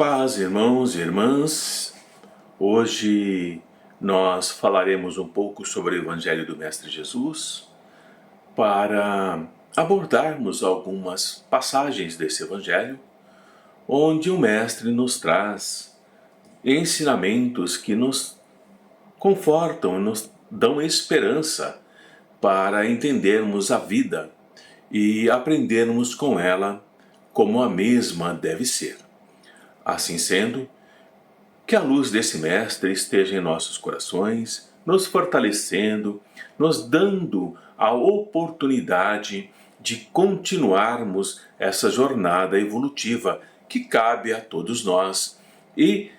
Paz, irmãos e irmãs. Hoje nós falaremos um pouco sobre o Evangelho do Mestre Jesus para abordarmos algumas passagens desse Evangelho, onde o Mestre nos traz ensinamentos que nos confortam, nos dão esperança para entendermos a vida e aprendermos com ela como a mesma deve ser. Assim sendo, que a luz desse Mestre esteja em nossos corações, nos fortalecendo, nos dando a oportunidade de continuarmos essa jornada evolutiva que cabe a todos nós e,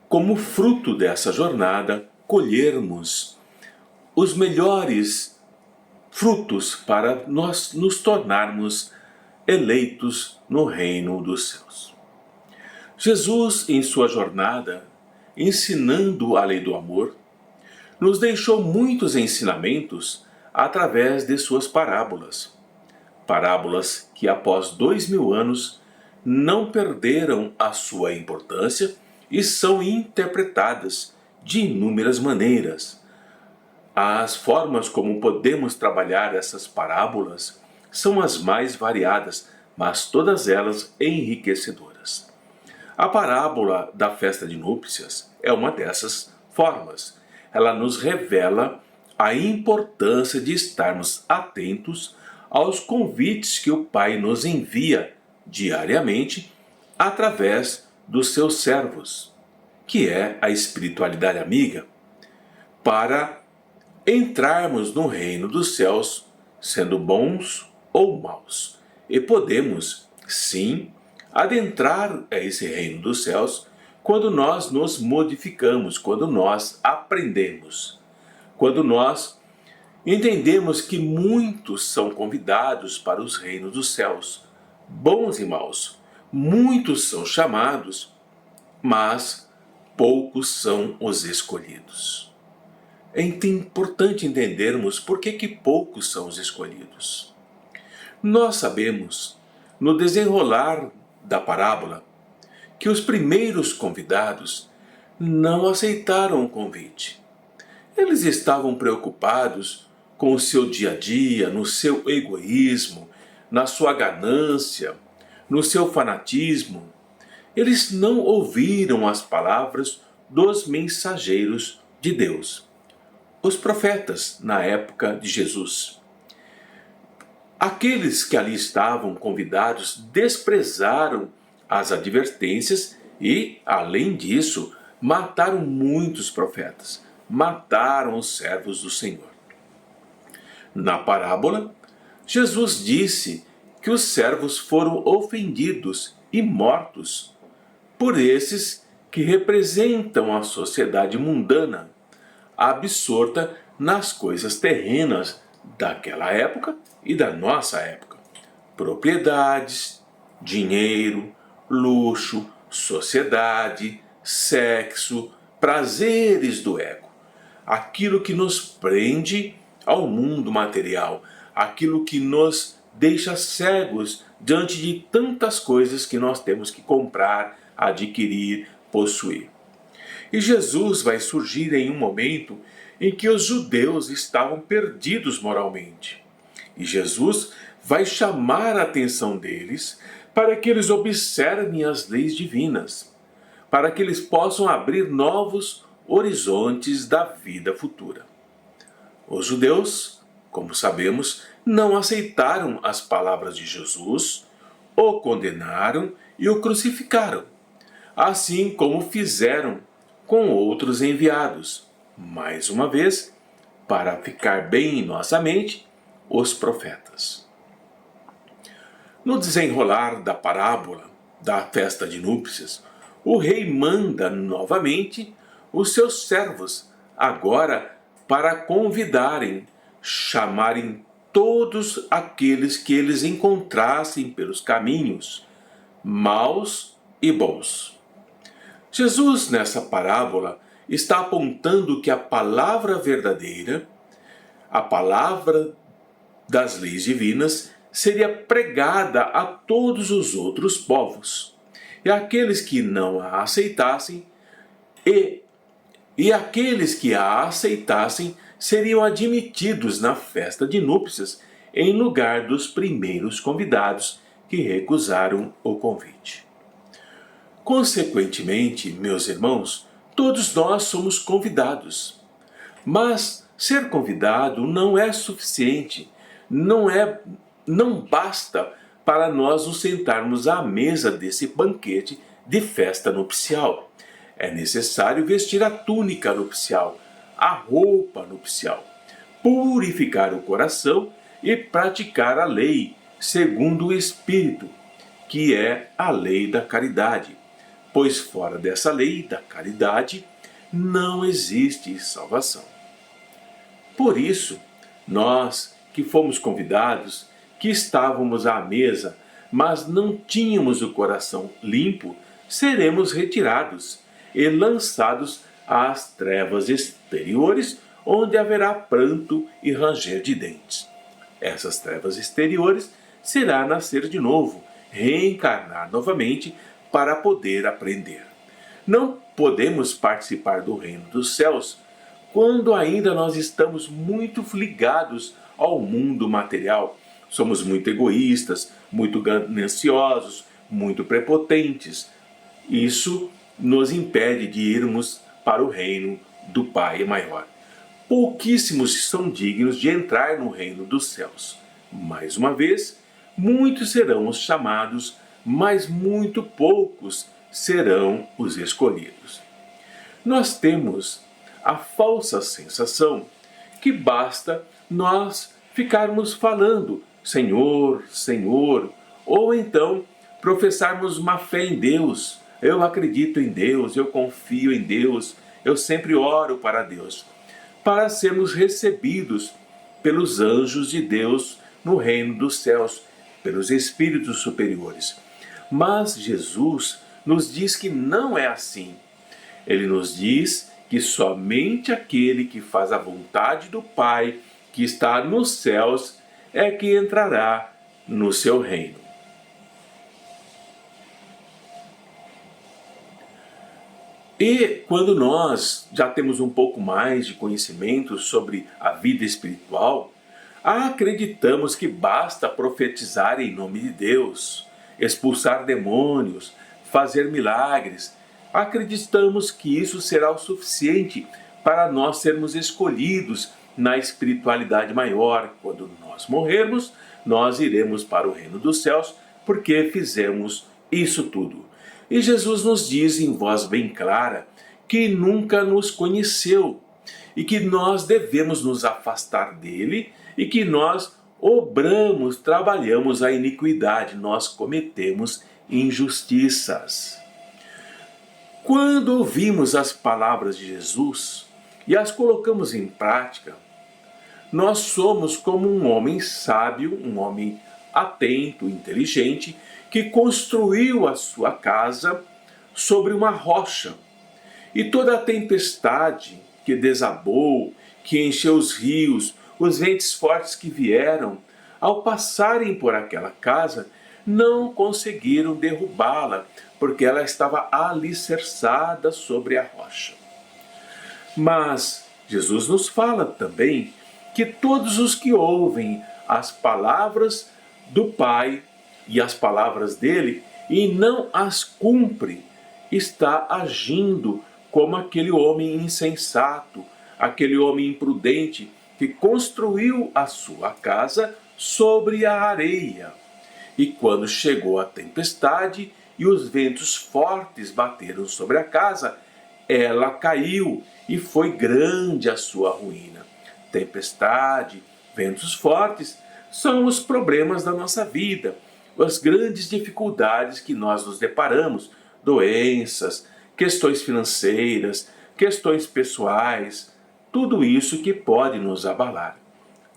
como fruto dessa jornada, colhermos os melhores frutos para nós nos tornarmos eleitos no reino dos céus. Jesus, em sua jornada, ensinando a lei do amor, nos deixou muitos ensinamentos através de suas parábolas. Parábolas que, após 2000 anos, não perderam a sua importância e são interpretadas de inúmeras maneiras. As formas como podemos trabalhar essas parábolas são as mais variadas, mas todas elas enriquecedoras. A parábola da festa de núpcias é uma dessas formas. Ela nos revela a importância de estarmos atentos aos convites que o Pai nos envia diariamente através dos seus servos, que é a espiritualidade amiga, para entrarmos no reino dos céus, sendo bons ou maus. E podemos, sim, adentrar a esse reino dos céus quando nós nos modificamos, quando nós aprendemos, quando nós entendemos que muitos são convidados para os reinos dos céus, bons e maus. Muitos são chamados, mas poucos são os escolhidos. É importante entendermos por que poucos são os escolhidos. Nós sabemos, no desenrolar da parábola, que os primeiros convidados não aceitaram o convite. Eles estavam preocupados com o seu dia a dia, no seu egoísmo, na sua ganância, no seu fanatismo. Eles não ouviram as palavras dos mensageiros de Deus, os profetas na época de Jesus. Aqueles que ali estavam convidados desprezaram as advertências e, além disso, mataram muitos profetas, mataram os servos do Senhor. Na parábola, Jesus disse que os servos foram ofendidos e mortos por esses que representam a sociedade mundana, absorta nas coisas terrenas daquela época e da nossa época. Propriedades, dinheiro, luxo, sociedade, sexo, prazeres do ego. Aquilo que nos prende ao mundo material, aquilo que nos deixa cegos diante de tantas coisas que nós temos que comprar, adquirir, possuir. E Jesus vai surgir em um momento em que os judeus estavam perdidos moralmente. E Jesus vai chamar a atenção deles para que eles observem as leis divinas, para que eles possam abrir novos horizontes da vida futura. Os judeus, como sabemos, não aceitaram as palavras de Jesus, o condenaram e o crucificaram, assim como fizeram com outros enviados, mais uma vez, para ficar bem em nossa mente, os profetas. No desenrolar da parábola da festa de núpcias, o rei manda novamente os seus servos, agora para convidarem, chamarem todos aqueles que eles encontrassem pelos caminhos, maus e bons. Jesus, nessa parábola, está apontando que a palavra verdadeira, a palavra das leis divinas, seria pregada a todos os outros povos. e aqueles que não a aceitassem, e aqueles que a aceitassem seriam admitidos na festa de núpcias em lugar dos primeiros convidados que recusaram o convite. Consequentemente, meus irmãos, todos nós somos convidados. Mas ser convidado não é suficiente, não basta para nós nos sentarmos à mesa desse banquete de festa nupcial. É necessário vestir a túnica nupcial, a roupa nupcial, purificar o coração e praticar a lei, segundo o Espírito, que é a lei da caridade. Pois fora dessa lei da caridade não existe salvação. Por isso, nós que fomos convidados, que estávamos à mesa, mas não tínhamos o coração limpo, seremos retirados e lançados às trevas exteriores, onde haverá pranto e ranger de dentes. Essas trevas exteriores será nascer de novo, reencarnar novamente para poder aprender. Não podemos participar do reino dos céus quando ainda nós estamos muito ligados ao mundo material. Somos muito egoístas, muito gananciosos, muito prepotentes. Isso nos impede de irmos para o reino do Pai maior. Pouquíssimos são dignos de entrar no reino dos céus. Mais uma vez, muitos serão os chamados, mas muito poucos serão os escolhidos. Nós temos a falsa sensação que basta nós ficarmos falando Senhor, Senhor, ou então professarmos uma fé em Deus. Eu acredito em Deus, eu confio em Deus, eu sempre oro para Deus, para sermos recebidos pelos anjos de Deus no reino dos céus, pelos espíritos superiores. Mas Jesus nos diz que não é assim. Ele nos diz que somente aquele que faz a vontade do Pai, que está nos céus, é que entrará no seu reino. E quando nós já temos um pouco mais de conhecimento sobre a vida espiritual, acreditamos que basta profetizar em nome de Deus, expulsar demônios, fazer milagres. Acreditamos que isso será o suficiente para nós sermos escolhidos na espiritualidade maior. Quando nós morrermos, nós iremos para o reino dos céus porque fizemos isso tudo. E Jesus nos diz em voz bem clara que nunca nos conheceu e que nós devemos nos afastar dele e que nós obramos, trabalhamos a iniquidade, nós cometemos injustiças. Quando ouvimos as palavras de Jesus e as colocamos em prática, nós somos como um homem sábio, um homem atento, inteligente, que construiu a sua casa sobre uma rocha. E toda a tempestade que desabou, que encheu os rios, os ventos fortes que vieram, ao passarem por aquela casa, não conseguiram derrubá-la, porque ela estava alicerçada sobre a rocha. Mas Jesus nos fala também que todos os que ouvem as palavras do Pai e as palavras dele e não as cumprem, está agindo como aquele homem insensato, aquele homem imprudente que construiu a sua casa sobre a areia. E quando chegou a tempestade e os ventos fortes bateram sobre a casa, ela caiu e foi grande a sua ruína. Tempestade, ventos fortes são os problemas da nossa vida, as grandes dificuldades que nós nos deparamos, doenças, questões financeiras, questões pessoais, tudo isso que pode nos abalar.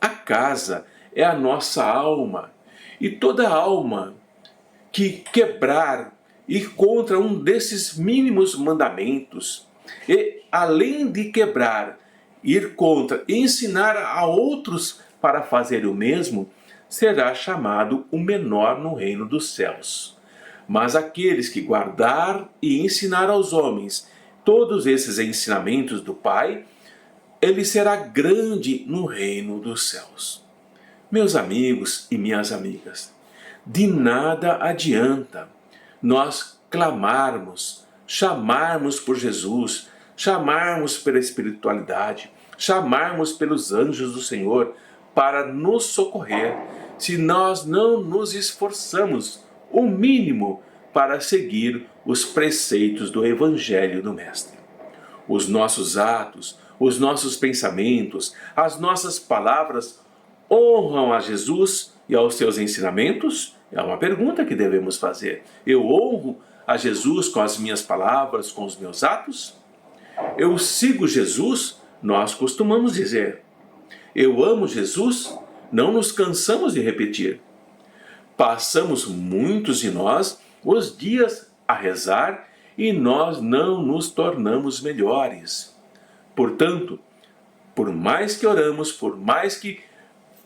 A casa é a nossa alma, e toda alma que quebrar, ir contra um desses mínimos mandamentos, e além de quebrar, ir contra, ensinar a outros para fazer o mesmo, será chamado o menor no reino dos céus. Mas aqueles que guardar e ensinar aos homens todos esses ensinamentos do Pai, ele será grande no reino dos céus. Meus amigos e minhas amigas, de nada adianta nós clamarmos, chamarmos por Jesus, chamarmos pela espiritualidade, chamarmos pelos anjos do Senhor para nos socorrer, se nós não nos esforçamos o mínimo para seguir os preceitos do Evangelho do Mestre. Os nossos atos, os nossos pensamentos, as nossas palavras honram a Jesus e aos seus ensinamentos? É uma pergunta que devemos fazer. Eu honro a Jesus com as minhas palavras, com os meus atos? Eu sigo Jesus? Nós costumamos dizer. Eu amo Jesus? Não nos cansamos de repetir. Passamos muitos de nós os dias a rezar e nós não nos tornamos melhores. Portanto, por mais que oramos, por mais que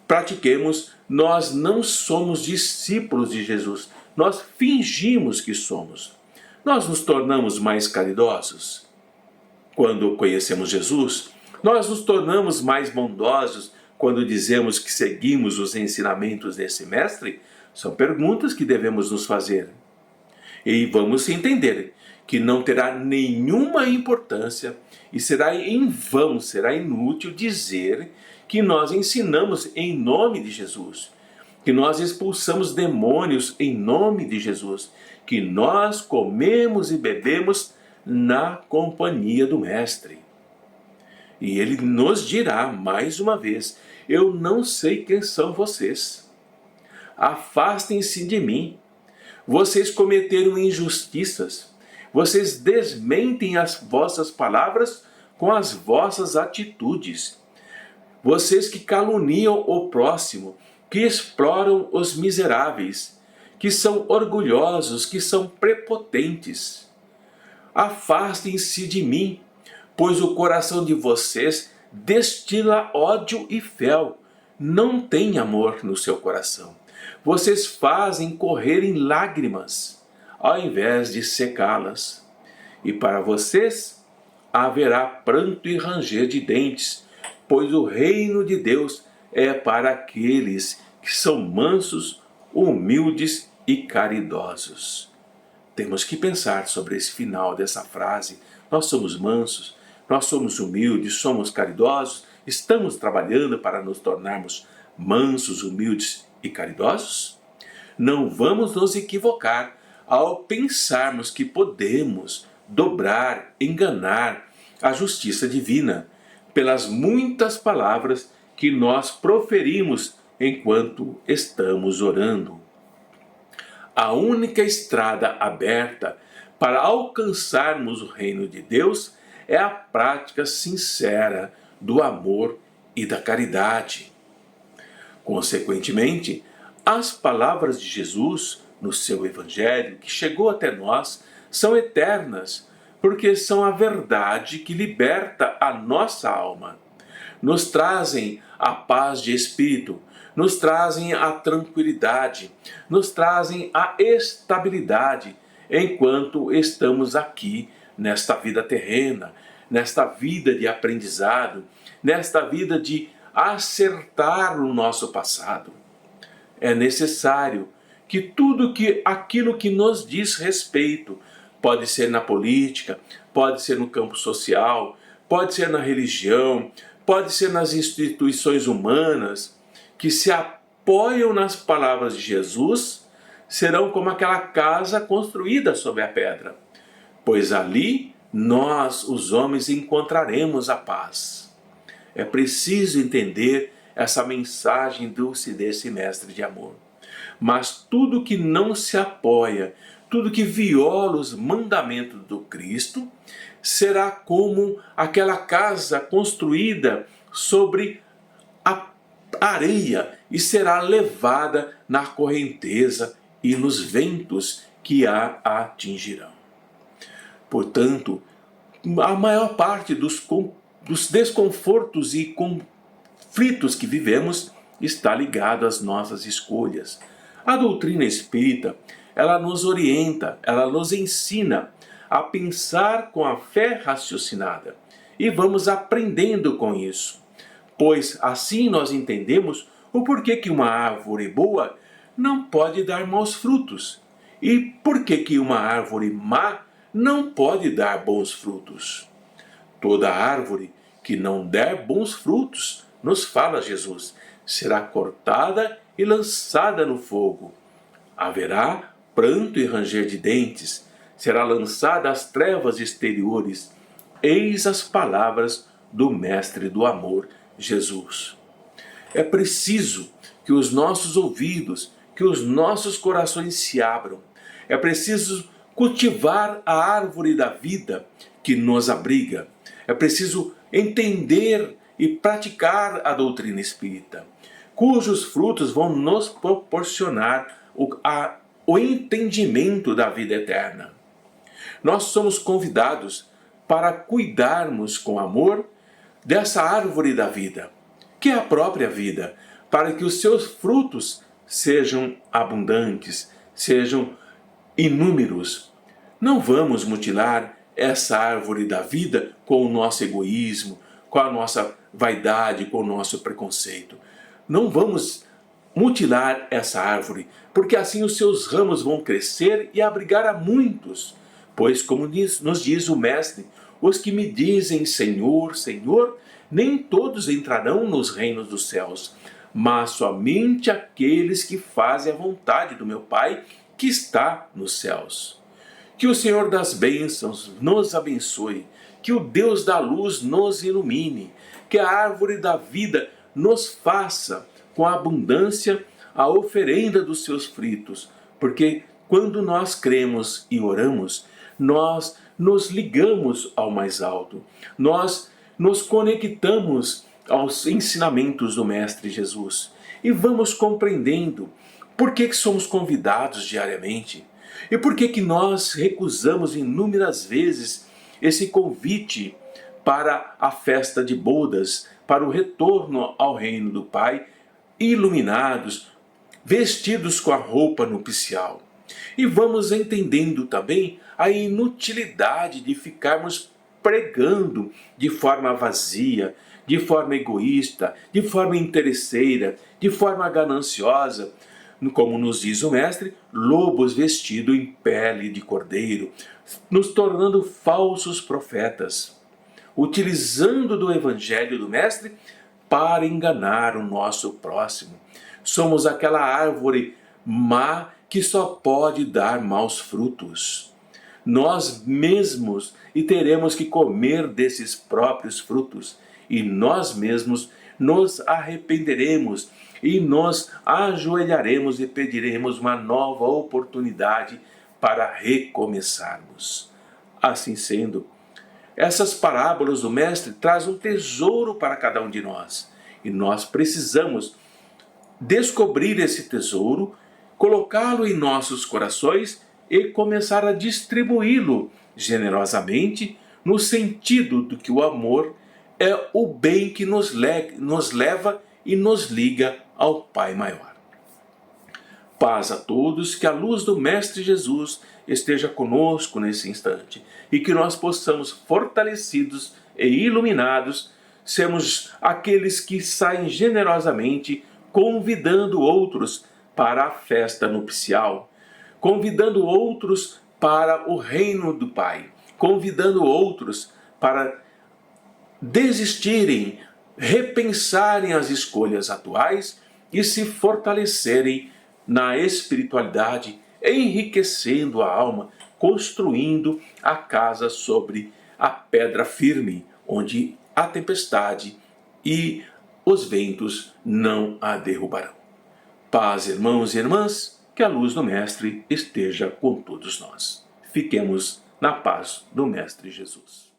pratiquemos, nós não somos discípulos de Jesus. Nós fingimos que somos. Nós nos tornamos mais caridosos quando conhecemos Jesus. Nós nos tornamos mais bondosos quando dizemos que seguimos os ensinamentos desse mestre. São perguntas que devemos nos fazer. E vamos entender que não terá nenhuma importância e será em vão, será inútil dizer que nós ensinamos em nome de Jesus, que nós expulsamos demônios em nome de Jesus, que nós comemos e bebemos na companhia do Mestre. E ele nos dirá mais uma vez: eu não sei quem são vocês. Afastem-se de mim. Vocês cometeram injustiças. Vocês desmentem as vossas palavras com as vossas atitudes. Vocês que caluniam o próximo, que exploram os miseráveis, que são orgulhosos, que são prepotentes. Afastem-se de mim, pois o coração de vocês destila ódio e fel, não tem amor no seu coração. Vocês fazem correr em lágrimas, ao invés de secá-las. E para vocês haverá pranto e ranger de dentes, pois o reino de Deus é para aqueles que são mansos, humildes e caridosos. Temos que pensar sobre esse final dessa frase. Nós somos mansos, nós somos humildes, somos caridosos, estamos trabalhando para nos tornarmos mansos, humildes e caridosos? Não vamos nos equivocar ao pensarmos que podemos dobrar, enganar a justiça divina pelas muitas palavras que nós proferimos enquanto estamos orando. A única estrada aberta para alcançarmos o reino de Deus é a prática sincera do amor e da caridade. Consequentemente, as palavras de Jesus no seu Evangelho, que chegou até nós, são eternas, porque são a verdade que liberta a nossa alma. Nos trazem a paz de espírito, nos trazem a tranquilidade, nos trazem a estabilidade, enquanto estamos aqui nesta vida terrena, nesta vida de aprendizado, nesta vida de acertar o nosso passado. É necessário que aquilo que nos diz respeito, pode ser na política, pode ser no campo social, pode ser na religião, pode ser nas instituições humanas, que se apoiam nas palavras de Jesus, serão como aquela casa construída sobre a pedra, pois ali nós, os homens, encontraremos a paz. É preciso entender essa mensagem dulce desse mestre de amor. Mas tudo que não se apoia, tudo que viola os mandamentos do Cristo, será como aquela casa construída sobre a areia e será levada na correnteza e nos ventos que a atingirão. Portanto, a maior parte dos desconfortos e conflitos que vivemos está ligado às nossas escolhas. A doutrina espírita, ela nos orienta, ela nos ensina a pensar com a fé raciocinada. E vamos aprendendo com isso, pois assim nós entendemos o porquê que uma árvore boa não pode dar maus frutos e porquê que uma árvore má não pode dar bons frutos. Toda árvore que não der bons frutos, nos fala Jesus, será cortada e lançada no fogo. Haverá pranto e ranger de dentes, será lançada às trevas exteriores. Eis as palavras do Mestre do Amor, Jesus. É preciso que os nossos ouvidos, que os nossos corações se abram. É preciso cultivar a árvore da vida que nos abriga. É preciso entender e praticar a doutrina espírita, cujos frutos vão nos proporcionar o entendimento da vida eterna. Nós somos convidados para cuidarmos com amor dessa árvore da vida, que é a própria vida, para que os seus frutos sejam abundantes, sejam inúmeros. Não vamos mutilar essa árvore da vida com o nosso egoísmo, com a nossa vaidade, com o nosso preconceito. Não vamos mutilar essa árvore, porque assim os seus ramos vão crescer e abrigar a muitos. Pois, como nos diz o Mestre, os que me dizem Senhor, Senhor, nem todos entrarão nos reinos dos céus, mas somente aqueles que fazem a vontade do meu Pai que está nos céus. Que o Senhor das bênçãos nos abençoe, que o Deus da luz nos ilumine, que a árvore da vida nos faça com abundância a oferenda dos seus frutos, porque quando nós cremos e oramos, nós nos ligamos ao mais alto, nós nos conectamos aos ensinamentos do Mestre Jesus e vamos compreendendo por que somos convidados diariamente e por que nós recusamos inúmeras vezes esse convite para a festa de bodas, para o retorno ao reino do Pai, iluminados, vestidos com a roupa nupcial. E vamos entendendo também a inutilidade de ficarmos pregando de forma vazia, de forma egoísta, de forma interesseira, de forma gananciosa, como nos diz o Mestre, lobos vestidos em pele de cordeiro, nos tornando falsos profetas, utilizando do Evangelho do Mestre para enganar o nosso próximo. Somos aquela árvore má que só pode dar maus frutos. Nós mesmos e teremos que comer desses próprios frutos, e nós mesmos nos arrependeremos e nos ajoelharemos e pediremos uma nova oportunidade para recomeçarmos. Assim sendo, essas parábolas do Mestre trazem um tesouro para cada um de nós, e nós precisamos descobrir esse tesouro, colocá-lo em nossos corações e começar a distribuí-lo generosamente, no sentido de que o amor é o bem que nos leva e nos liga ao Pai Maior. Paz a todos, que a luz do Mestre Jesus esteja conosco nesse instante e que nós possamos, fortalecidos e iluminados, sermos aqueles que saem generosamente convidando outros para a festa nupcial, convidando outros para o reino do Pai, convidando outros para desistirem, repensarem as escolhas atuais e se fortalecerem na espiritualidade, enriquecendo a alma, construindo a casa sobre a pedra firme, onde a tempestade e os ventos não a derrubarão. Paz, irmãos e irmãs, que a luz do Mestre esteja com todos nós. Fiquemos na paz do Mestre Jesus.